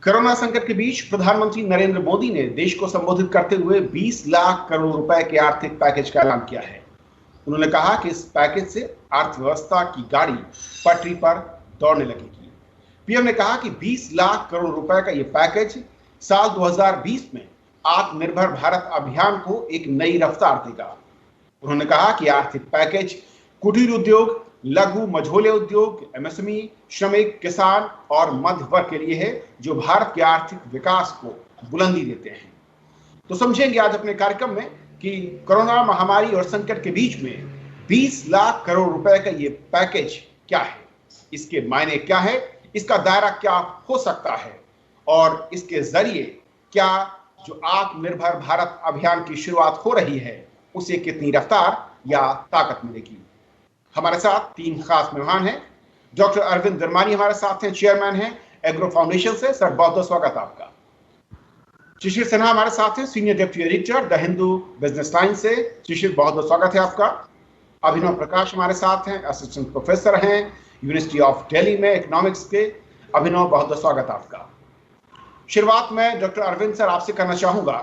Corona संकट के बीच प्रधानमंत्री नरेंद्र मोदी ने देश को संबोधित करते हुए 20 लाख करोड़ रुपए के आर्थिक पैकेज का ऐलान किया है। उन्होंने कहा कि इस पैकेज से अर्थव्यवस्था की गाड़ी पटरी पर दौड़ने लगेगी। पीएम ने कहा कि 20 लाख करोड़ रुपए का यह पैकेज साल 2020 में आत्मनिर्भर भारत अभियान को एक नई रफ्तार देगा। उन्होंने कहा कि आर्थिक पैकेज कुटीर उद्योग, लघु मझोले उद्योग, एमएसएमई, श्रमिक, किसान और मध्य वर्ग के लिए है, जो भारत के आर्थिक विकास को बुलंदी देते हैं। तो समझेंगे आज अपने कार्यक्रम में कि कोरोना महामारी और संकट के बीच में 20 लाख करोड़ रुपए का ये पैकेज क्या है, इसके मायने क्या है, इसका दायरा क्या हो सकता है और इसके जरिए क्या जो आत्मनिर्भर भारत अभियान की शुरुआत हो रही है उसे कितनी रफ्तार या ताकत मिलेगी। हमारे साथ 3 खास मेहमान हैं। डॉक्टर अरविंद धर्मानी हमारे साथ हैं, चेयरमैन हैं एग्रो फाउंडेशन से। सर, बहुत बहुत स्वागत आपका। शिशिर सिन्हा हमारे साथ हैं, senior deputy editor the Hindu business times से। शिशिर, बहुत बहुत स्वागत है आपका। अभिनव प्रकाश हमारे साथ हैं, असिस्टेंट प्रोफेसर हैं यूनिवर्सिटी ऑफ दिल्ली में इकोनॉमिक्स के। अभिनव, बहुत बहुत स्वागत आपका। शुरुआत में डॉक्टर अरविंद सर आपसे करना चाहूंगा,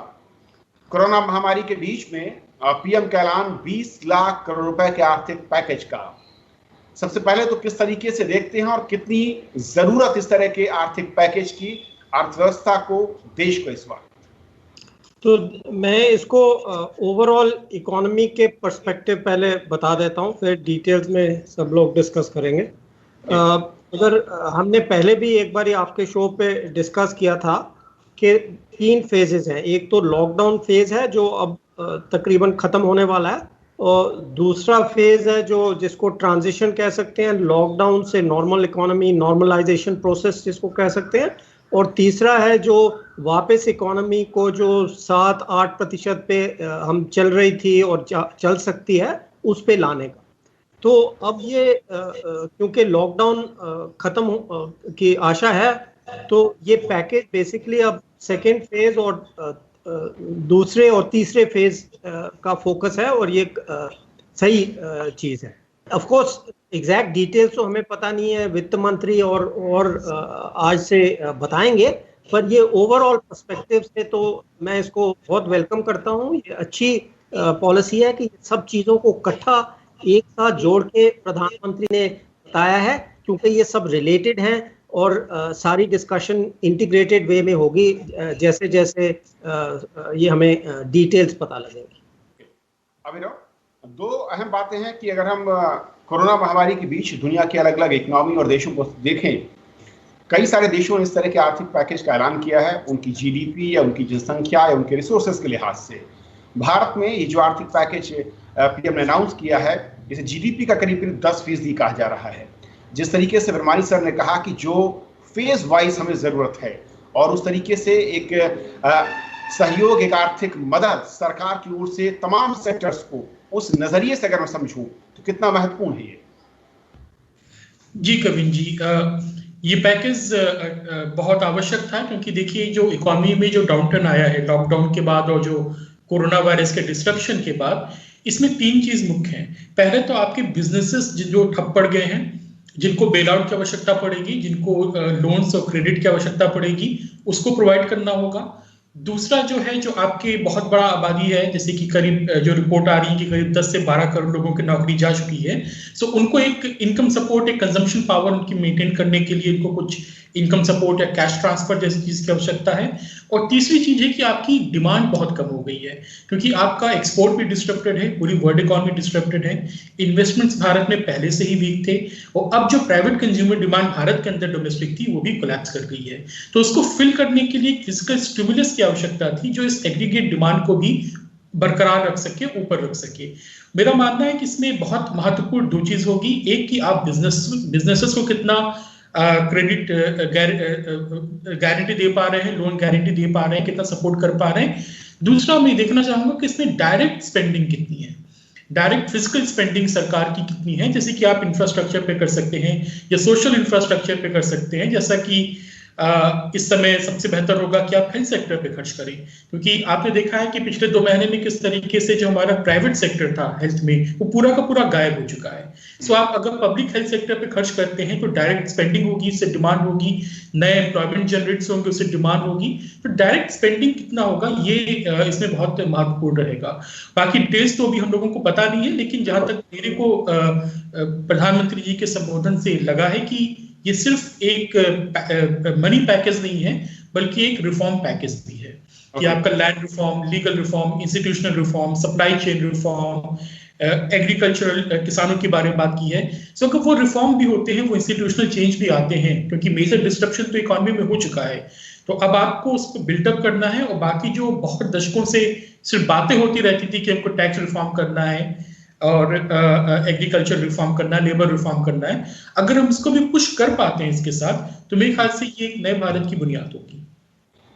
कोरोना महामारी के बीच में पीएम का ऐलान 20 लाख करोड़ रुपए के आर्थिक पैकेज का, सबसे पहले तो किस तरीके से देखते हैं और कितनी जरूरत इस तरह के आर्थिक पैकेज की अर्थव्यवस्था को, देश को इस वक्त? तो मैं इसको ओवरऑल इकोनॉमी के पर्सपेक्टिव पहले बता देता हूं, फिर डिटेल्स में सब लोग डिस्कस करेंगे। अगर हमने पहले भी एक बार आपके शो पे डिस्कस किया था कि 3 फेजेस हैं। एक तो लॉकडाउन फेज है जो अब तकरीबन खत्म होने वाला है, और दूसरा फेज है जो जिसको ट्रांजिशन कह सकते हैं, लॉकडाउन से नॉर्मल इकोनॉमी, नॉर्मलाइजेशन प्रोसेस जिसको कह सकते हैं, और तीसरा है जो वापस इकोनॉमी को जो 7-8% पे हम चल रही थी और चल सकती है उस पे लाने का। तो अब ये क्योंकि लॉकडाउन खत्म की आशा है, तो ये पैकेज बेसिकली अब सेकेंड फेज और दूसरे और तीसरे फेज का फोकस है, और ये सही चीज है। ऑफ कोर्स एग्जैक्ट डिटेल्स तो हमें पता नहीं है, वित्त मंत्री और आज से बताएंगे, पर ये ओवरऑल पर्सपेक्टिव से तो मैं इसको बहुत वेलकम करता हूँ। ये अच्छी पॉलिसी है कि सब चीज़ों को इकट्ठा एक साथ जोड़ के प्रधानमंत्री ने बताया है, क्योंकि ये सब रिलेटेड हैं और सारी डिस्कशन इंटीग्रेटेड वे में होगी जैसे जैसे ये हमें डिटेल्स पता लगेंगी। अभिनव, 2 अहम बातें हैं कि अगर हम कोरोना महामारी के बीच दुनिया के अलग अलग इकोनॉमी और देशों को देखें, कई सारे देशों ने इस तरह के आर्थिक पैकेज का ऐलान किया है, उनकी जीडीपी या उनकी जनसंख्या या उनके रिसोर्सेज के लिहाज से। भारत में ये जो आर्थिक पैकेज पीएम ने अनाउंस किया है, इसे जीडीपी का करीब 10% कहा जा रहा है। जिस तरीके से धर्मानी सर ने कहा कि जो फेज वाइज हमें जरूरत है और उस तरीके से एक सहयोग, एक आर्थिक मदद सरकार की ओर से तमाम सेक्टर्स को, उस नजरिए से अगर मैं समझूं तो कितना महत्वपूर्ण है ये? जी कविन जी, ये पैकेज बहुत आवश्यक था, क्योंकि देखिए जो इकोनॉमी में जो डाउनटर्न आया है लॉकडाउन के बाद और जो कोरोना वायरस के डिस्ट्रप्शन के बाद, इसमें 3 चीज मुख्य हैं। पहले तो आपके बिजनेसेस जो ठप पड़ गए हैं, जिनको बेल आउट की आवश्यकता पड़ेगी, जिनको लोन्स और क्रेडिट की आवश्यकता पड़ेगी, उसको प्रोवाइड करना होगा। दूसरा जो है, जो आपके बहुत बड़ा आबादी है, जैसे कि करीब जो रिपोर्ट आ रही है कि करीब 10 से 12 करोड़ लोगों की नौकरी जा चुकी है, सो उनको एक इनकम सपोर्ट, एक कंजम्पशन पावर उनकी मेंटेन करने के लिए इनको कुछ इनकम सपोर्ट या कैश ट्रांसफर जैसी चीज की आवश्यकता है। और तीसरी चीज है कि आपकी डिमांड बहुत कम हो गई है, क्योंकि आपका एक्सपोर्ट भी डिस्टर्बेड है, पूरी वर्ल्ड इकोनॉमी डिस्टर्बेड है, इन्वेस्टमेंट्स भारत में पहले से ही वीक थे, और अब जो प्राइवेट कंज्यूमर डिमांड भारत के अंदर डोमेस्टिक थी वो भी कोलैप्स कर गई है। तो उसको फिल करने के लिए फिजिकल स्टिमुलस की आवश्यकता थी, जो इस एग्रीगेट डिमांड को भी बरकरार रख सके, ऊपर रख सके। मेरा मानना है कि इसमें बहुत महत्वपूर्ण 2 चीज होगी। एक कि आप बिजनेसेस को कितना क्रेडिट गारंटी दे पा रहे हैं, लोन गारंटी दे पा रहे हैं, कितना सपोर्ट कर पा रहे हैं। दूसरा मैं देखना चाहूंगा कि इसमें डायरेक्ट स्पेंडिंग कितनी है, डायरेक्ट फिजिकल स्पेंडिंग सरकार की कितनी है, जैसे कि आप इंफ्रास्ट्रक्चर पे कर सकते हैं या सोशल इंफ्रास्ट्रक्चर पे कर सकते हैं, जैसा कि इस समय सबसे बेहतर होगा कि आप हेल्थ सेक्टर पे खर्च करें, क्योंकि आपने देखा है कि पिछले 2 महीने में किस तरीके से जो हमारा प्राइवेट सेक्टर था हेल्थ में वो पूरा का पूरा गायब हो चुका है। सो आप अगर पब्लिक हेल्थ सेक्टर पे खर्च करते हैं तो डायरेक्ट स्पेंडिंग होगी, इससे डिमांड होगी, नए एम्प्लॉयमेंट जनरेट होंगे, उससे डिमांड होगी। तो डायरेक्ट स्पेंडिंग कितना होगा ये इसमें बहुत महत्वपूर्ण रहेगा। बाकी डिटेल्स तो अभी हम लोगों को पता नहीं है, लेकिन जहां तक मेरे को प्रधानमंत्री जी के संबोधन से लगा है कि ये सिर्फ एक मनी पैकेज नहीं है, बल्कि एक रिफॉर्म पैकेज भी है कि आपका land reform, legal reform, institutional reform, supply chain reform, agricultural किसानों के बारे में बात की है। सो अगर वो रिफॉर्म भी होते हैं, वो इंस्टीट्यूशनल चेंज भी आते हैं, क्योंकि मेजर डिस्ट्रप्शन तो इकोनॉमी में हो चुका है। तो अब आपको उसको बिल्डअप करना है, और बाकी जो बहुत दशकों से सिर्फ बातें होती रहती थी कि हमको टैक्स रिफॉर्म करना है और एग्रीकल्चर रिफॉर्म करना है, लेबर रिफॉर्म करना है, अगर हम इसको भी पुश कर पाते हैं इसके साथ, तो मेरे ख्याल से ये एक नए भारत की बुनियाद होगी।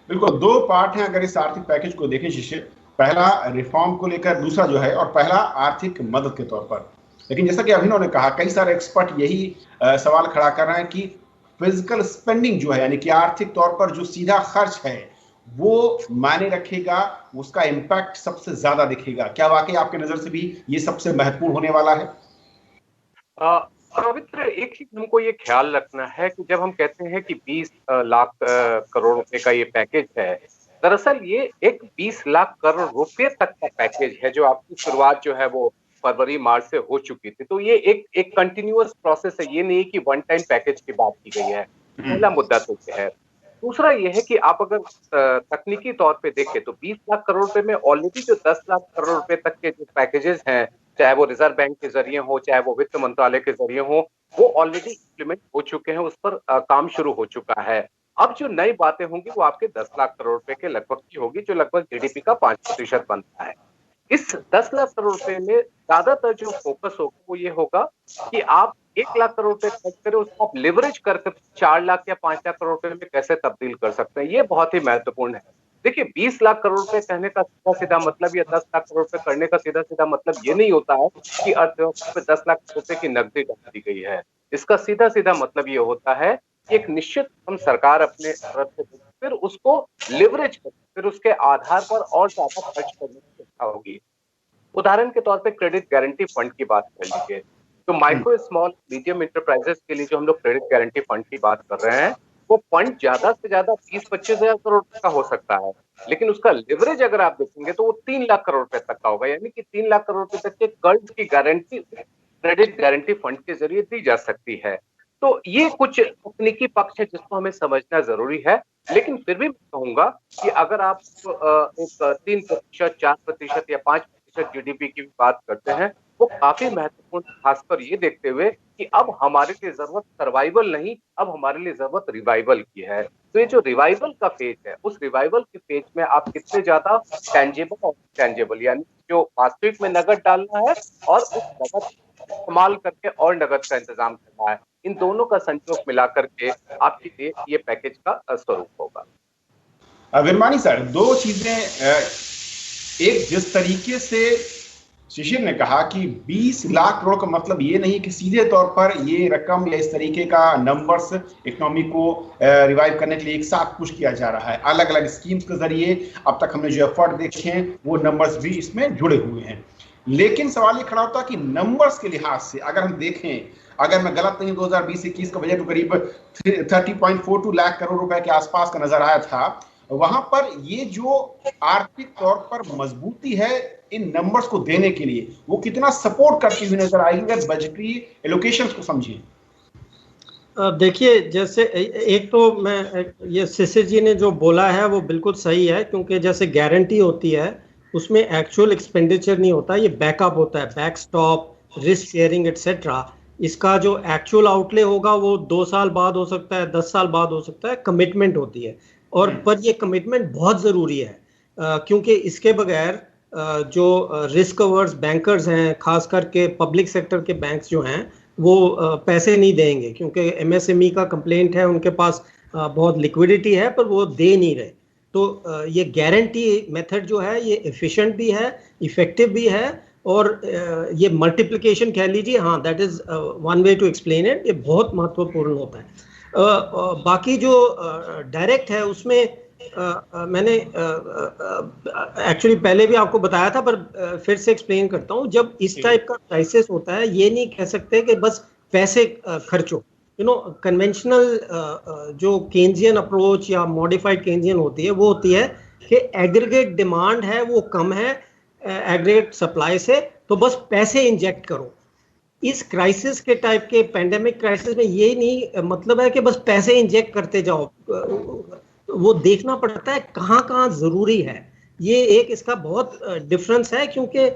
बिल्कुल, 2 पार्ट हैं अगर इस आर्थिक पैकेज को देखें शिशिर। पहला रिफॉर्म को लेकर, दूसरा जो है, और पहला आर्थिक मदद के तौर पर। लेकिन जैसा कि अभिनव ने कहा, कई सारे एक्सपर्ट यही सवाल खड़ा कर रहे हैं कि फिजिकल स्पेंडिंग जो है, यानी कि आर्थिक तौर पर जो सीधा खर्च है, वो मायने रखेगा, उसका इम्पैक्ट सबसे ज्यादा दिखेगा। क्या वाकई आपके नजर से भी ये सबसे महत्वपूर्ण होने वाला है? पवित्र, एक चीज हमको ये ख्याल रखना है कि जब हम कहते हैं कि 20 लाख करोड़ रुपए का ये पैकेज है, दरअसल ये एक 20 लाख करोड़ रुपए तक का पैकेज है, जो आपकी शुरुआत जो है वो फरवरी मार्च से हो चुकी थी। तो ये एक कंटिन्यूअस प्रोसेस है, ये नहीं कि वन टाइम पैकेज की बात की गई है। पहला मुद्दा तो ये है। दूसरा ये है कि आप अगर तकनीकी तौर पे देखें तो 20 लाख करोड़ रुपए में ऑलरेडी जो 10 लाख करोड़ रुपए तक के जो पैकेजेस हैं, चाहे वो रिजर्व बैंक के जरिए हो, चाहे वो वित्त मंत्रालय के जरिए हो, वो ऑलरेडी इम्प्लीमेंट हो चुके हैं, उस पर काम शुरू हो चुका है। अब जो नई बातें होंगी वो आपके 10 लाख करोड़ रुपए के लगभग की होगी, जो लगभग जीडीपी का 5% बनता है। इस 10 लाख करोड़ रुपए में ज्यादातर जो फोकस होगा वो ये होगा कि आप 1 लाख करोड़ रुपए खर्च करें, उसको आप लिवरेज करके 4 लाख या 5 लाख करोड़ रुपए में कैसे तब्दील कर सकते हैं, ये बहुत ही महत्वपूर्ण है। देखिए, 20 लाख करोड़ रुपए कहने का सीधा सीधा मतलब, या 10 लाख करोड़ रुपए करने का सीधा सीधा मतलब ये नहीं होता है कि अर्थव्यवस्था पे 10 लाख रुपए की नकदी डाल दी गई है। इसका सीधा सीधा मतलब ये होता है कि एक निश्चित रकम सरकार अपने तरफ से फिर उसको लिवरेज कर, फिर उसके आधार पर और ज्यादा खर्च करने की इच्छा होगी। उदाहरण के तौर पे क्रेडिट गारंटी फंड की बात कर लीजिए, तो माइक्रो स्मॉल मीडियम इंटरप्राइजेस के लिए जो हम लोग क्रेडिट गारंटी फंड की बात कर रहे हैं, वो फंड ज्यादा से ज्यादा 20-25 हजार करोड़ का हो सकता है, लेकिन उसका लिवरेज अगर आप देखेंगे तो वो 3 लाख करोड़ रुपए तक का होगा। यानी कि 3 लाख करोड़ रुपए तक के कर्ज की गारंटी क्रेडिट गारंटी फंड के जरिए दी जा सकती है। तो ये कुछ तकनीकी पक्ष है जिसको हमें समझना जरूरी है, लेकिन फिर भी मैं कहूंगा कि अगर आप एक 3%, 4% या 5% जीडीपी की बात करते हैं, वो काफी महत्वपूर्ण, खासकर ये देखते हुए कि अब हमारे लिए जरूरत सर्वाइवल नहीं, अब हमारे लिए जरूरत रिवाइवल की है। तो ये जो रिवाइवल का फेज है, उस रिवाइवल के फेज में आप कितने ज्यादा टेंजिबल और टेंजिबल, यानी जो वास्तविक में नगद डालना है और उस नगद इस्तेमाल करके और नगद का इंतजाम करना है, इन दोनों का संयोग मिला करके आपके लिए ये पैकेज का स्वरूप होगा। विरमानी सर, 2 चीजें, एक जिस तरीके से शिशिर ने कहा कि 20 लाख करोड़ का मतलब ये नहीं कि सीधे तौर पर ये रकम या इस तरीके का नंबर्स इकोनॉमी को रिवाइव करने के लिए एक साथ पुश किया जा रहा है। अलग अलग स्कीम्स के जरिए अब तक हमने जो एफर्ट देखे हैं वो नंबर्स भी इसमें जुड़े हुए हैं। लेकिन सवाल ये खड़ा होता है कि नंबर्स के लिहाज से अगर हम देखें, अगर मैं गलत नहीं, 2020-21 का बजट करीब 30.42 लाख करोड़ रुपए के आसपास का नजर आया था। वहां पर ये जो आर्थिक तौर पर मजबूती है इन नंबर्स को देने के लिए, वो कितना सपोर्ट करती हुई नजर आएगी अगर बजटरी एलोकेशंस को समझें? देखिए, जैसे एक तो मैं ये शिशिर जी ने जो बोला है वो बिल्कुल सही है, क्योंकि जैसे गारंटी होती है उसमें एक्चुअल एक्सपेंडिचर नहीं होता, ये बैकअप होता है, बैकस्टॉप, रिस्क शेयरिंग एटसेट्रा। इसका जो एक्चुअल आउटले होगा वो 2 साल बाद हो सकता है, 10 साल बाद हो सकता है, कमिटमेंट होती है। और पर ये कमिटमेंट बहुत ज़रूरी है, क्योंकि इसके बगैर जो रिस्क अवर्स बैंकर्स हैं, खास करके पब्लिक सेक्टर के बैंक्स जो हैं, वो पैसे नहीं देंगे, क्योंकि एमएसएमई का कंप्लेंट है, उनके पास बहुत लिक्विडिटी है पर वो दे नहीं रहे। तो ये गारंटी मेथड जो है ये एफिशिएंट भी है, इफेक्टिव भी है, और ये मल्टीप्लिकेशन कह लीजिए, हाँ, that is one way to explain it, ये बहुत महत्वपूर्ण होता है। बाकी जो डायरेक्ट है उसमें मैंने एक्चुअली पहले भी आपको बताया था, पर फिर से एक्सप्लेन करता हूँ। जब इस टाइप का क्राइसिस होता है, ये नहीं कह सकते कि बस पैसे खर्चो। कन्वेंशनल जो केन्जियन अप्रोच या मॉडिफाइड केन्जियन होती है, वो होती है कि एग्रीगेट डिमांड है वो कम है एग्रीगेट सप्लाई से, तो बस पैसे इंजेक्ट करो। इस क्राइसिस के टाइप के पेंडेमिक क्राइसिस में ये नहीं मतलब है कि बस पैसे इंजेक्ट करते जाओ। वो देखना पड़ता है कहाँ कहाँ जरूरी है। ये एक इसका बहुत डिफरेंस है, क्योंकि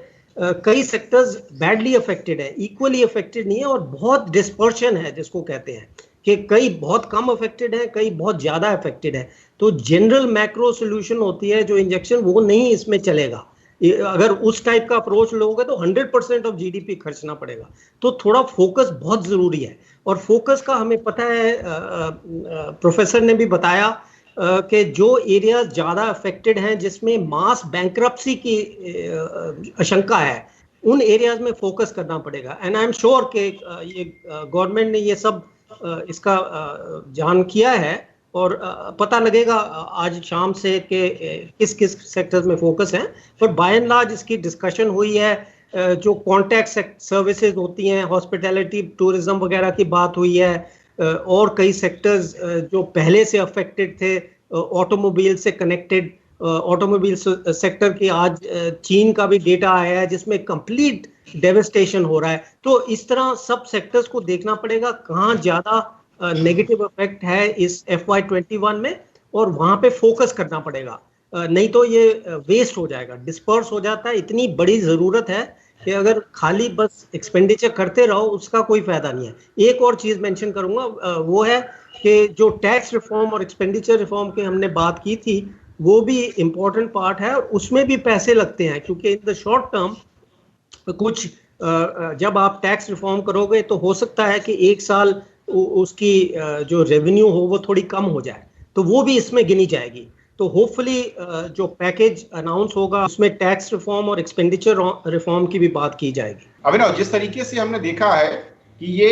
कई सेक्टर्स बैडली अफेक्टेड है, इक्वली अफेक्टेड नहीं है, और बहुत डिस्पर्शन है जिसको कहते हैं कि कई बहुत कम अफेक्टेड है, कई बहुत ज्यादा अफेक्टेड है। तो जनरल मैक्रो सोल्यूशन होती है जो इंजेक्शन, वो नहीं इसमें चलेगा। अगर उस टाइप का अप्रोच लोगे तो 100% ऑफ जीडीपी खर्चना पड़ेगा। तो थोड़ा फोकस बहुत जरूरी है, और फोकस का हमें पता है, प्रोफेसर ने भी बताया कि जो एरियाज ज्यादा अफेक्टेड हैं, जिसमें मास बैंक्रप्सी की आशंका है, उन एरियाज में फोकस करना पड़ेगा। एंड आई एम श्योर कि ये गवर्नमेंट ने ये सब इसका जान किया है, और पता लगेगा आज शाम से कि किस किस सेक्टर्स में फोकस है। पर बाय एंड लार्ज इसकी डिस्कशन हुई है। जो कॉन्टैक्ट सर्विसेज होती हैं, हॉस्पिटैलिटी, टूरिज्म वगैरह की बात हुई है, और कई सेक्टर्स जो पहले से अफेक्टेड थे, ऑटोमोबाइल से कनेक्टेड, ऑटोमोबाइल सेक्टर की आज चीन का भी डेटा आया है जिसमें कंप्लीट डेवस्टेशन हो रहा है। तो इस तरह सब सेक्टर्स को देखना पड़ेगा कहाँ ज्यादा नेगेटिव इफेक्ट है इस FY21 में, और वहां पे फोकस करना पड़ेगा। नहीं तो ये वेस्ट हो जाएगा, डिस्पर्स हो जाता है। इतनी बड़ी जरूरत है कि अगर खाली बस एक्सपेंडिचर करते रहो उसका कोई फायदा नहीं है। एक और चीज मेंशन करूंगा, वो है कि जो टैक्स रिफॉर्म और एक्सपेंडिचर रिफॉर्म की हमने बात की थी, वो भी इम्पोर्टेंट पार्ट है, और उसमें भी पैसे लगते हैं, क्योंकि इन द शॉर्ट टर्म कुछ जब आप टैक्स रिफॉर्म करोगे तो हो सकता है कि एक साल उसकी जो रेवेन्यू हो वो थोड़ी कम हो जाए, तो वो भी इसमें गिनी जाएगी। तो होपफुली जो पैकेज अनाउंस होगा उसमें टैक्स रिफॉर्म और एक्सपेंडिचर रिफॉर्म की भी बात की जाएगी। अभिनव, जिस तरीके से हमने देखा है कि ये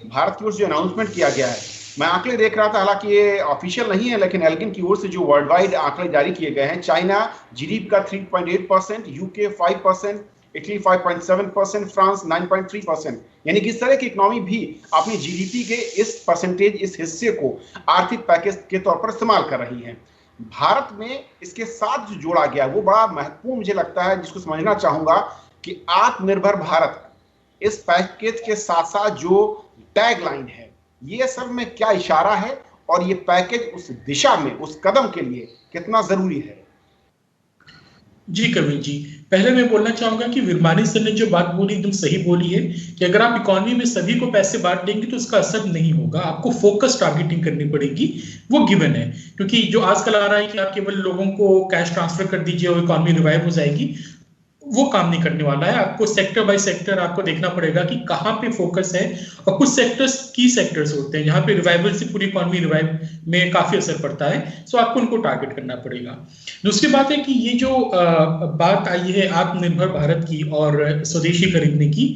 भारत की ओर से जो अनाउंसमेंट किया गया है, मैं आंकड़े देख रहा था, हालांकि ये ऑफिशियल नहीं है, लेकिन एल्गिन की ओर से जो वर्ल्ड वाइड आंकड़े जारी किए गए हैं, चाइना जीडीपी का 3.8%, यूके 5%, इटली 5.7%, फ्रांस 9.3%, यानी कि इस तरह की इकोनॉमी भी अपनी जीडीपी के इस परसेंटेज, इस हिस्से को आर्थिक पैकेज के तौर पर इस्तेमाल कर रही है। भारत में इसके साथ जो जोड़ा गया वो बड़ा महत्वपूर्ण मुझे लगता है, जिसको समझना चाहूंगा कि आत्मनिर्भर भारत, इस पैकेज के साथ साथ जो टैगलाइन है, ये सब में क्या इशारा है, और ये पैकेज उस दिशा में, उस कदम के लिए कितना जरूरी है? जी कविन जी, पहले मैं बोलना चाहूंगा कि विरमानी सर ने जो बात बोली एकदम सही बोली है कि अगर आप इकोनॉमी में सभी को पैसे बांट देंगे तो उसका असर नहीं होगा। आपको फोकस टारगेटिंग करनी पड़ेगी, वो गिवन है। क्योंकि जो आजकल आ रहा है कि आप केवल लोगों को कैश ट्रांसफर कर दीजिए और इकोनॉमी रिवाइव हो जाएगी, वो काम नहीं करने वाला है। आपको सेक्टर बाय सेक्टर आपको देखना पड़ेगा कि कहाँ पे फोकस है, और कुछ सेक्टर्स की सेक्टर्स होते हैं जहाँ पे रिवाइवल से पूरी इकोनॉमी रिवाइव में काफी असर पड़ता है, सो आपको उनको टारगेट करना पड़ेगा। दूसरी बात है कि ये जो बात आई है आत्मनिर्भर भारत की और स्वदेशी खरीदने की,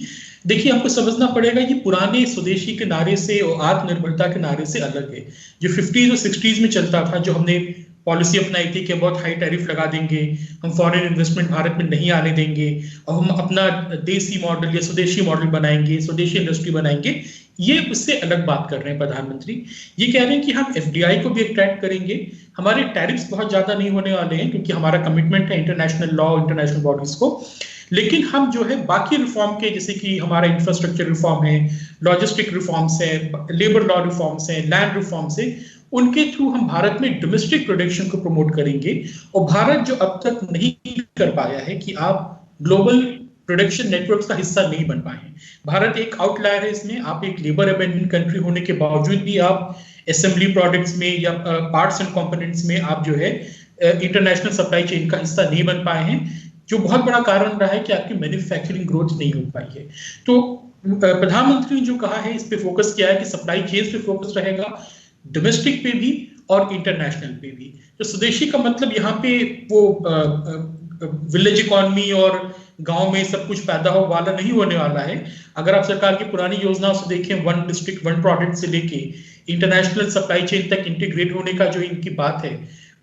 देखिए आपको समझना पड़ेगा ये पुराने स्वदेशी के नारे से और आत्मनिर्भरता के नारे से अलग है। जो 50s और 60s में चलता था, जो हमने पॉलिसी अपनाई थी कि बहुत हाई टैरिफ लगा देंगे, हम फॉरेन इन्वेस्टमेंट भारत में नहीं आने देंगे, और हम अपना देसी मॉडल या स्वदेशी मॉडल बनाएंगे, स्वदेशी इंडस्ट्री बनाएंगे, ये उससे अलग बात कर रहे हैं प्रधानमंत्री। ये कह रहे हैं कि हम FDI को भी अट्रैक्ट करेंगे, हमारे टैरिफ्स बहुत ज्यादा नहीं होने वाले हैं क्योंकि हमारा कमिटमेंट है इंटरनेशनल लॉ, इंटरनेशनल बॉडीज को, लेकिन हम जो है बाकी रिफॉर्म के, जैसे कि हमारा इंफ्रास्ट्रक्चर रिफॉर्म है, लॉजिस्टिक रिफॉर्म्स है, लेबर लॉ रिफॉर्म्स है, लैंड रिफॉर्म्स है, उनके थ्रू हम भारत में डोमेस्टिक प्रोडक्शन को प्रमोट करेंगे। और भारत जो अब तक नहीं कर पाया है कि आप ग्लोबल प्रोडक्शन नेटवर्क का हिस्सा नहीं बन पाए हैं, भारत एक आउटलायर है इसमें। आप एक लेबर अबेंडेंट कंट्री होने के बावजूद भी आप असेंबली प्रोडक्ट्स में या पार्ट्स एंड कंपोनेंट्स में आप जो है इंटरनेशनल सप्लाई चेन का हिस्सा नहीं बन पाए हैं, जो बहुत बड़ा कारण रहा है कि आपकी मैन्युफैक्चरिंग ग्रोथ नहीं हो पाई है। तो प्रधानमंत्री ने जो कहा है, इस पे फोकस किया है कि सप्लाई चेन पे फोकस रहेगा, डोमेस्टिक पे भी और इंटरनेशनल पे भी। तो स्वदेशी का मतलब यहाँ पे वो विलेज इकोनॉमी और गांव में सब कुछ पैदा हो वाला नहीं होने वाला है। अगर आप सरकार की पुरानी योजनाओं से देखें, वन डिस्ट्रिक्ट वन प्रोडक्ट से लेके इंटरनेशनल सप्लाई चेन तक इंटीग्रेट होने का जो इनकी बात है,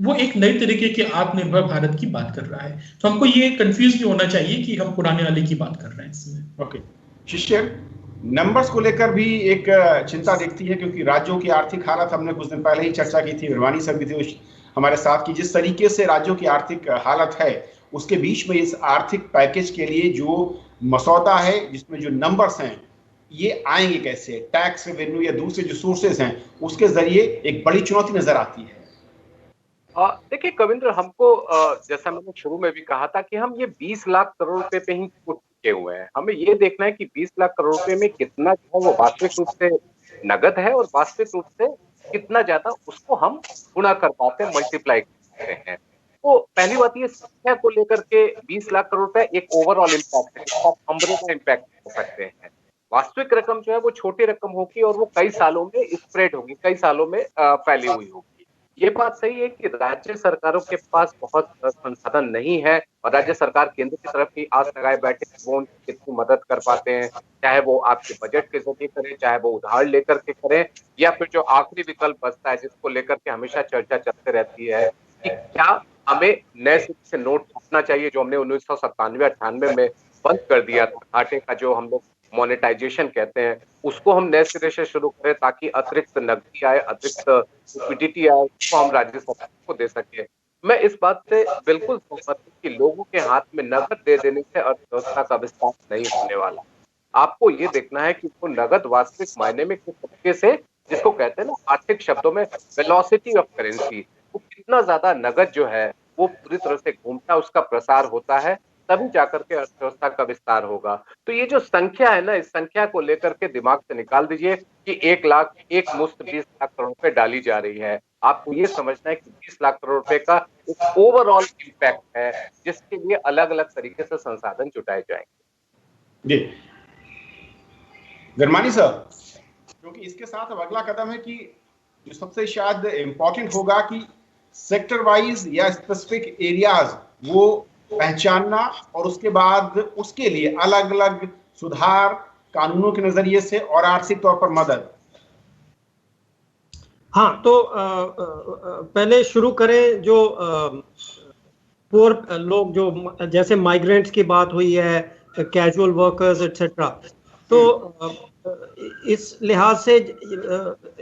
वो एक नए तरीके के आत्मनिर्भर भारत की बात कर रहा है। तो हमको ये कंफ्यूज नहीं होना चाहिए कि हम पुराने वाले की बात कर रहे हैं इसमें। ओके शिशिर, नंबर्स को लेकर भी एक चिंता दिखती है, क्योंकि राज्यों की आर्थिक हालत हमने कुछ दिन पहले ही चर्चा की थी, विरवानी सर भी थी हमारे साथ, की जिस तरीके से राज्यों की आर्थिक हालत है उसके बीच में इस आर्थिक पैकेज के लिए जो मसौदा है, जिसमें जो नंबर्स हैं, ये आएंगे कैसे, टैक्स रेवेन्यू या दूसरे जो सोर्सेज हैं उसके जरिए एक बड़ी चुनौती नजर आती है। देखिए कविंद्र, हमको जैसा मैंने शुरू में भी कहा था कि हम ये 20 लाख करोड़ रुपए पे ही चुके हुए हैं। हमें ये देखना है कि 20 लाख करोड़ रुपए में कितना जो है वो वास्तविक रूप से नगद है और वास्तविक रूप से कितना ज्यादा उसको हम गुणा कर पाते हैं, मल्टीप्लाई करते हैं। तो पहली बात ये संख्या को लेकर के 20 लाख करोड़ रुपए एक ओवरऑल इम्पैक्ट है, जिसका अम्ब्रेला इम्पैक्ट हो सकते हैं। वास्तविक रकम जो है वो छोटी रकम होगी और वो कई सालों में स्प्रेड होगी, कई सालों में फैली हुई होगी। ये बात सही है कि राज्य सरकारों के पास बहुत संसाधन नहीं है और राज्य सरकार केंद्र की तरफ ही आस लगाए बैठे वो उनकी कितनी मदद कर पाते हैं, चाहे वो आपके बजट के जरिए करें, चाहे वो उधार लेकर के करें, या फिर जो आखिरी विकल्प बचता है जिसको लेकर के हमेशा चर्चा चलते रहती है कि क्या हमें नए सिरे से नोट छापना चाहिए, जो हमने 1997-98 में बंद कर दिया था, घाटे का जो हम लोग मोनेटाइजेशन कहते हैं, उसको हम नए सिरे से शुरू करें ताकि अतिरिक्त नकदी आए, अतिरिक्त लिक्विडिटी आए, उसको हम राज्य सरकार को दे सके। मैं इस बात से बिल्कुल सहमत हूं कि लोगों के हाथ में नगद दे देने से अर्थव्यवस्था का विस्तार नहीं होने वाला। आपको ये देखना है कि वो नगद वास्तविक मायने में किस तरीके से, जिसको कहते हैं ना आर्थिक शब्दों में वेलोसिटी ऑफ करेंसी, वो कितना ज्यादा नगद जो है वो पूरी तरह से घूमता है, उसका प्रसार होता है, तभी जाकर के अर्थव्यवस्था का विस्तार होगा। तो ये जो संख्या है ना, इस संख्या को लेकर के दिमाग से निकाल दीजिए कि 1 लाख एक मुश्त 20 लाख करोड़ रुपए डाली जा रही है। आपको ये समझना है कि 20 लाख करोड़ रुपए का एक ओवरऑल इम्पैक्ट है, जिसके लिए अलग अलग तरीके से संसाधन जुटाए जाएंगे। जी गरमानी साहब, क्योंकि इसके साथ अब अगला कदम है कि जो सबसे शायद इम्पोर्टेंट होगा कि सेक्टर वाइज या स्पेसिफिक एरियाज वो पहचानना और उसके बाद उसके लिए अलग अलग सुधार कानूनों के नजरिए से और आर्थिक तौर पर मदद। हाँ, तो पहले शुरू करें जो पुअर लोग, जो जैसे माइग्रेंट्स की बात हुई है, कैजुअल वर्कर्स एक्सेट्रा, तो इस लिहाज से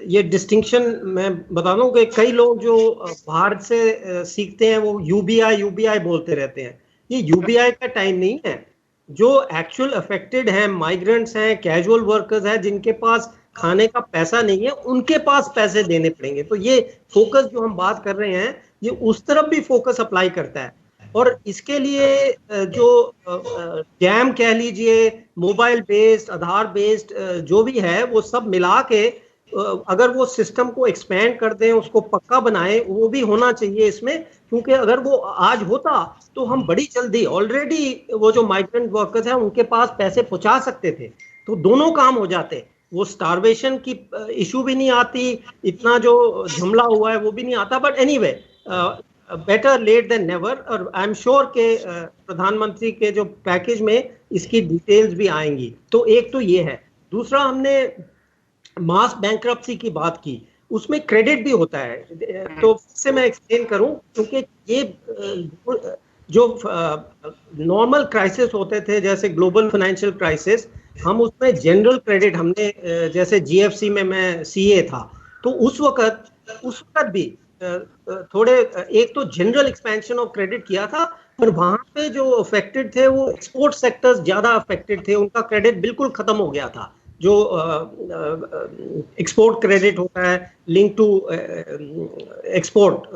ये डिस्टिंक्शन मैं बता दूं कि कई लोग जो बाहर से सीखते हैं वो यूबीआई बोलते रहते हैं। ये यूबीआई का टाइम नहीं है। जो एक्चुअल अफेक्टेड हैं, माइग्रेंट्स हैं, कैजुअल वर्कर्स हैं, जिनके पास खाने का पैसा नहीं है, उनके पास पैसे देने पड़ेंगे। तो ये फोकस जो हम बात कर रहे हैं, ये उस तरफ भी फोकस अप्लाई करता है। और इसके लिए जो डैम कह लीजिए, मोबाइल बेस्ड, आधार बेस्ड जो भी है, वो सब मिला के अगर वो सिस्टम को एक्सपेंड कर दें, उसको पक्का बनाए, वो भी होना चाहिए इसमें। क्योंकि अगर वो आज होता तो हम बड़ी जल्दी, ऑलरेडी वो जो माइग्रेंट वर्कर्स हैं उनके पास पैसे पहुंचा सकते थे, तो दोनों काम हो जाते। वो स्टारवेशन की इशू भी नहीं आती, इतना जो झमला हुआ है वो भी नहीं आता। But anyway, better late than never. और आई एम श्योर के प्रधानमंत्री के जो पैकेज में इसकी डिटेल्स भी आएंगी। तो एक तो ये है। दूसरा, हमने मास बैंक्रप्सी की बात की, उसमें क्रेडिट भी होता है। तो इससे मैं एक्सप्लेन करूं, क्योंकि ये जो नॉर्मल क्राइसिस होते थे, जैसे ग्लोबल फाइनेंशियल क्राइसिस, हम उसमें जनरल क्रेडिट, हमने जैसे जीएफसी में मैं सीए था, तो उस वक्त भी थोड़े, एक तो जनरल एक्सपेंशन ऑफ क्रेडिट किया था, पर वहां पे जो अफेक्टेड थे वो एक्सपोर्ट सेक्टर्स ज्यादा अफेक्टेड थे, उनका क्रेडिट बिल्कुल खत्म हो गया था। जो एक्सपोर्ट क्रेडिट होता है लिंक टू एक्सपोर्ट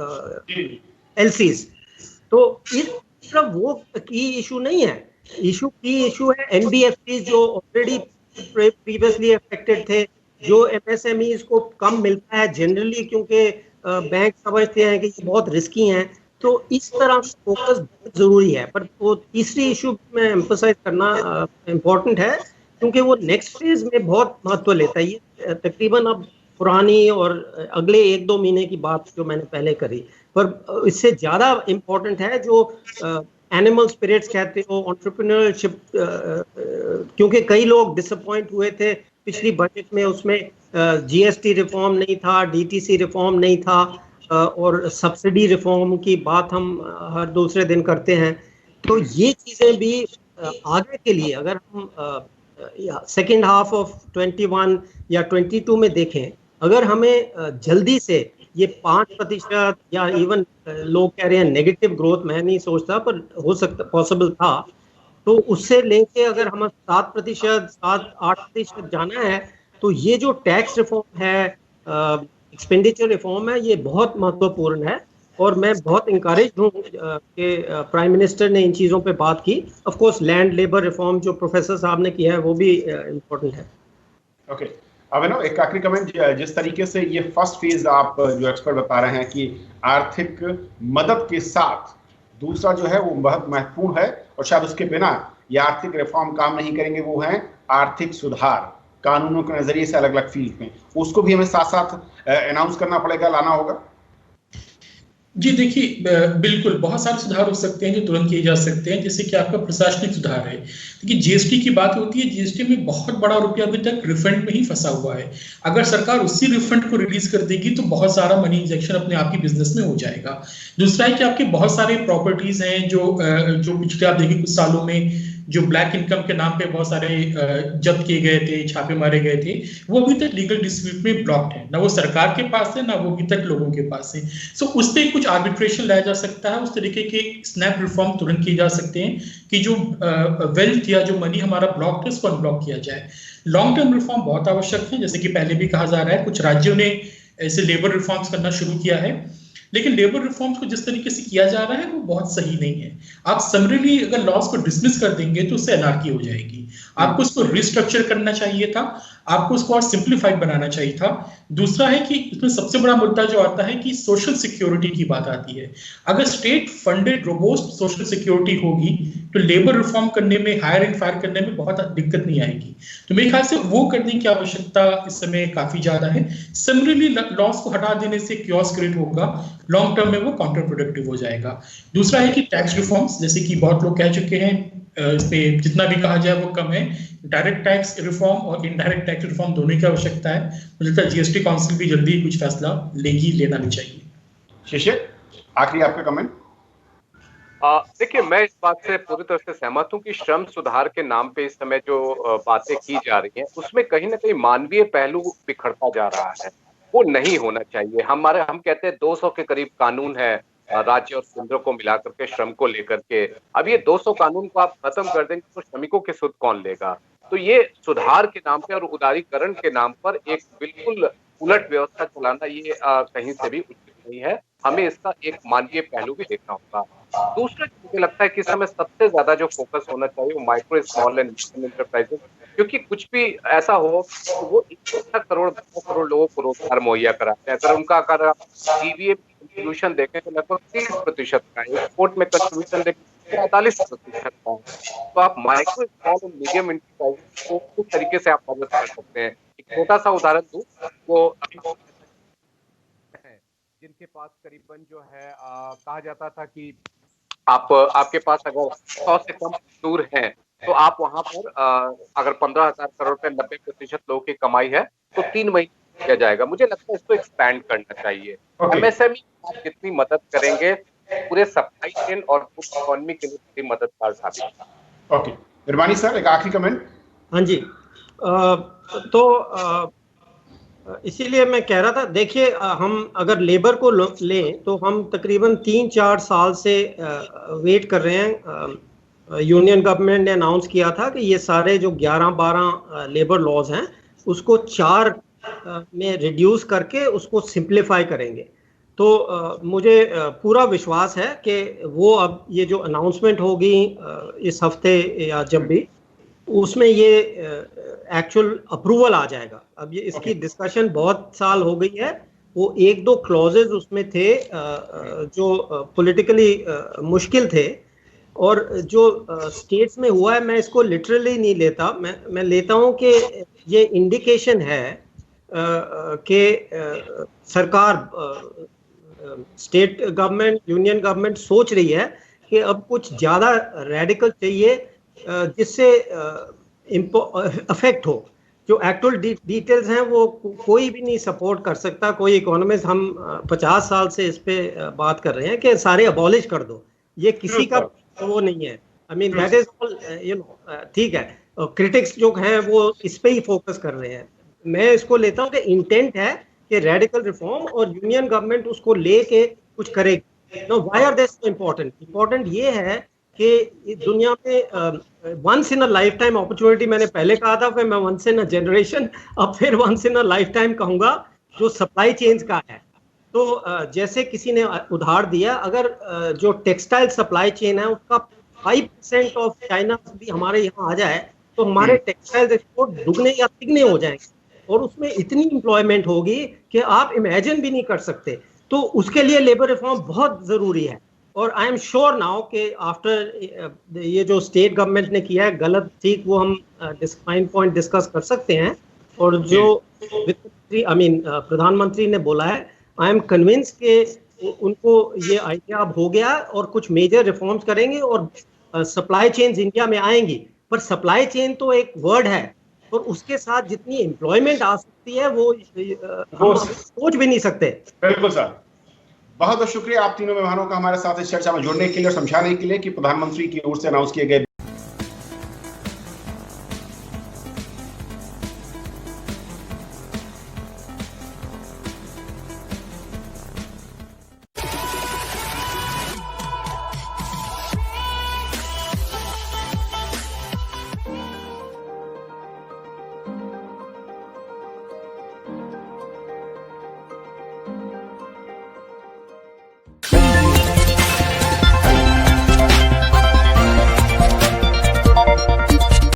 एलसीज, तो इस तरफ वो की इशू नहीं है। इशू है एनबीएफसी जो ऑलरेडी प्रीवियसली अफेक्टेड थे, जो एमएसएमईज को कम मिलता है जनरली, क्योंकि बैंक समझते हैं कि ये बहुत रिस्की हैं। तो इस तरह फोकस बहुत जरूरी है। पर वो तीसरी इशू में एम्फसाइज करना इम्पोर्टेंट है, क्योंकि वो नेक्स्ट फेज में बहुत महत्व लेता है। ये तकरीबन अब पुरानी और अगले 1-2 महीने की बात जो मैंने पहले करी, पर इससे ज्यादा इम्पोर्टेंट है जो एनिमल स्पिरिट्स कहते हो, एंटरप्रेन्योरशिप, क्योंकि कई लोग डिसअपॉइंट हुए थे पिछली बजट में, उसमें जीएसटी रिफॉर्म नहीं था, डीटीसी रिफॉर्म नहीं था, और सब्सिडी रिफॉर्म की बात हम हर दूसरे दिन करते हैं। तो ये चीज़ें भी आगे के लिए अगर हम सेकेंड हाफ ऑफ 21 या 22 में देखें, अगर हमें जल्दी से ये 5% या इवन लोग कह रहे हैं नेगेटिव ग्रोथ, मैं नहीं सोचता पर हो सकता, पॉसिबल था, तो उससे लेके अगर हमें 7%, 7-8% जाना है, तो ये जो टैक्स रिफॉर्म है, एक्सपेंडिचर रिफॉर्म है, ये बहुत महत्वपूर्ण है। और मैं बहुत इंकरेज हूँ कि प्राइम मिनिस्टर ने इन चीज़ों पे बात की। Of course land labour reform जो प्रोफेसर साहब ने किया है वो भी इम्पोर्टेंट है। ओके, अभिनव, एक आखिरी कमेंट। जिस तरीके से ये फर्स्ट फेज आप जो एक्सपर्ट बता रहे हैं कि आर्थिक मदद के साथ दूसरा जो है वो बहुत महत्वपूर्ण है, और शायद उसके बिना ये आर्थिक रिफॉर्म काम नहीं करेंगे, वो है आर्थिक सुधार कानूनों के नजरिए से अलग अलग फील्ड में। उसको भी हमें साथ साथ अनाउंस करना पड़ेगा, लाना होगा। जी देखिए, बिल्कुल बहुत सारे सुधार हो सकते हैं जो तुरंत किए जा सकते हैं, जैसे कि आपका प्रशासनिक सुधार है। देखिए जीएसटी की बात होती है, जीएसटी में बहुत बड़ा रुपया अभी तक रिफंड में ही फंसा हुआ है। अगर सरकार उसी रिफंड को रिलीज कर देगी तो बहुत सारा मनी इंजेक्शन अपने आप ही बिजनेस में हो जाएगा। दूसरा है कि आपके बहुत सारे प्रॉपर्टीज हैं जो पिछले आप देखिए कुछ सालों में जो ब्लैक इनकम के नाम पे बहुत सारे जब्त किए गए थे, छापे मारे गए थे, वो अभी तक लीगल डिस्प्यूट में ब्लॉक्ड है, ना वो सरकार के पास है ना वो अभी तक लोगों के पास है। सो उस पर कुछ आर्बिट्रेशन लाया जा सकता है, उस तरीके के स्नैप रिफॉर्म तुरंत किए जा सकते हैं कि जो वेल्थ या जो मनी हमारा ब्लॉक है उसको अनब्लॉक किया जाए। लॉन्ग टर्म रिफॉर्म बहुत आवश्यक है, जैसे कि पहले भी कहा जा रहा है, कुछ राज्यों ने ऐसे लेबर रिफॉर्म्स करना शुरू किया है, लेकिन लेबर रिफॉर्म्स को जिस तरीके से किया जा रहा है वो बहुत सही नहीं है। आप समरीली अगर लॉस को डिसमिस कर देंगे तो उससे अनार्की हो जाएगी। आपको उसको रिस्ट्रक्चर करना चाहिए था, आपको उसको और सिंप्लीफाइड बनाना चाहिए था। दूसरा है कि इसमें सबसे बड़ा मुद्दा जो आता है कि सोशल सिक्योरिटी की बात आती है। अगर state funded robust social security होगी तो लेबर रिफॉर्म करने में, हायर एंड फायर करने में बहुत दिक्कत नहीं आएगी। तो मेरे ख्याल से वो करने की आवश्यकता इस समय काफी ज्यादा है। सिमिलरली लॉस को हटा देने से क्योस क्रिएट होगा, लॉन्ग टर्म में वो काउंटर प्रोडक्टिव हो जाएगा। दूसरा है कि टैक्स रिफॉर्म्स, जैसे कि बहुत लोग कह चुके हैं, इसमें जितना भी कहा जाए वो कम है। डायरेक्ट टैक्स रिफॉर्म और इनडायरेक्ट टैक्स रिफॉर्म दोनों की आवश्यकता है। मुझे लगता है जीएसटी काउंसिल भी जल्दी ही कुछ फैसला लेगी, लेना भी चाहिए। शिशिर, आखिरी आपका कमेंट। देखिए, मैं इस बात से पूरी तरह से सहमत हूं कि श्रम सुधार के नाम पे इस समय जो बातें की जा रही हैं उसमें कहीं ना कहीं मानवीय पहलू बिखरता जा रहा है। वो नहीं होना चाहिए। हम कहते हैं 200 के करीब कानून है राज्य और केंद्र को मिलाकर के श्रम को लेकर के। अब ये 200 कानून को आप खत्म कर देंगे तो श्रमिकों की सुध कौन लेगा? तो ये सुधार के नाम पे और उदारीकरण के नाम पर एक बिल्कुल उलट व्यवस्था चलाना ये कहीं से भी उचित नहीं है। हमें इसका एक मानवीय पहलू भी देखना होगा। दूसरा मुझे लगता है कि इस समय सबसे ज्यादा जो फोकस होना चाहिए वो micro, small and medium enterprises, क्योंकि कुछ भी ऐसा हो तो वो 1 करोड़ 2 करोड़ लोगों को रोजगार मुहैया कराते हैं। अगर उनका अगर जीवीए कंट्रीब्यूशन देखें तो लगभग 30% का है, एक्सपोर्ट में कंट्रीब्यूशन देखें 45% का है। तो आप micro, small and medium enterprises को किस तरीके से आप मदद कर सकते हैं? एक छोटा सा उदाहरण दूं, वो जिनके पास करीबन जो है कहा जाता था कि आपके पास अगर 100 से कम मजदूर हैं तो आप वहां पर अगर 15,000 करोड़ रुपए 90% लोगों की कमाई है तो 3 महीने किया जाएगा। मुझे लगता है इसको एक्सपैंड करना चाहिए। एमएसएमई आप जितनी मदद करेंगे पूरे सप्लाई चेन और फूड इकोनॉमी के लिए मददगार साबित होगा। ओके, निर्मानी सर, एक आखिरी कमेंट। हाँ जी, तो इसीलिए मैं कह रहा था, देखिए हम अगर लेबर को लें तो हम तकरीबन 3-4 साल से वेट कर रहे हैं। यूनियन गवर्नमेंट ने अनाउंस किया था कि ये सारे जो 11-12 लेबर लॉज हैं उसको 4 में रिड्यूस करके उसको सिंप्लीफाई करेंगे। तो मुझे पूरा विश्वास है कि वो अब ये जो अनाउंसमेंट होगी इस हफ्ते या जब भी, उसमें ये एक्चुअल अप्रूवल आ जाएगा। अब ये इसकी डिस्कशन बहुत साल हो गई है, वो 1-2 क्लॉजेज उसमें थे जो पॉलिटिकली मुश्किल थे, और जो स्टेट्स में हुआ है मैं इसको लिटरली नहीं लेता, मैं लेता हूँ कि ये इंडिकेशन है कि सरकार, स्टेट गवर्नमेंट, यूनियन गवर्नमेंट सोच रही है कि अब कुछ ज़्यादा रेडिकल चाहिए जिससे अफेक्ट हो। जो एक्चुअल डिटेल्स हैं वो कोई भी नहीं सपोर्ट कर सकता। कोई इकोनॉमिस्ट, हम 50 साल से इस पे बात कर रहे हैं कि सारे अबॉलिश कर दो, ये किसी का वो नहीं है। I mean that is all, you know, ठीक है, क्रिटिक्स जो हैं वो इस पे ही फोकस कर रहे हैं। मैं इसको लेता हूँ कि इंटेंट है कि रेडिकल रिफॉर्म, और यूनियन गवर्नमेंट उसको लेके कुछ करेगी। No, why are they so important? Important ये है कि दुनिया में once in a life time opportunity, मैंने पहले कहा था, फिर मैं वंस इन अ जनरेशन, अब फिर once in a life time कहूंगा, जो सप्लाई चेन्स का है। तो जैसे किसी ने उदाहरण दिया, अगर जो टेक्सटाइल सप्लाई चेन है उसका 5% ऑफ चाइना भी हमारे यहाँ आ जाए तो हमारे टेक्सटाइल एक्सपोर्ट दुगने या तिगने हो जाएंगे, और उसमें इतनी एम्प्लॉयमेंट होगी कि आप इमेजिन भी नहीं कर सकते। तो उसके लिए लेबर रिफॉर्म बहुत जरूरी है। और आई एम श्योर नाउ कि आफ्टर ये जो स्टेट गवर्नमेंट ने किया है, गलत ठीक, वो हम फाइन पॉइंट डिस्कस कर सकते हैं। और जो वित्त मंत्री, प्रधानमंत्री ने बोला है, आई एम कन्विंस कि उनको ये आइडिया अब हो गया और कुछ मेजर रिफॉर्म्स करेंगे और सप्लाई चेन्स इंडिया में आएंगी। पर सप्लाई चेन तो एक वर्ड है, और उसके साथ जितनी एम्प्लॉयमेंट आ सकती है वो सोच भी नहीं सकते। बिल्कुल सर, बहुत बहुत शुक्रिया आप तीनों मेहमानों का हमारे साथ इस चर्चा में जुड़ने के लिए और समझाने के लिए कि प्रधानमंत्री की ओर से अनाउंस किए गए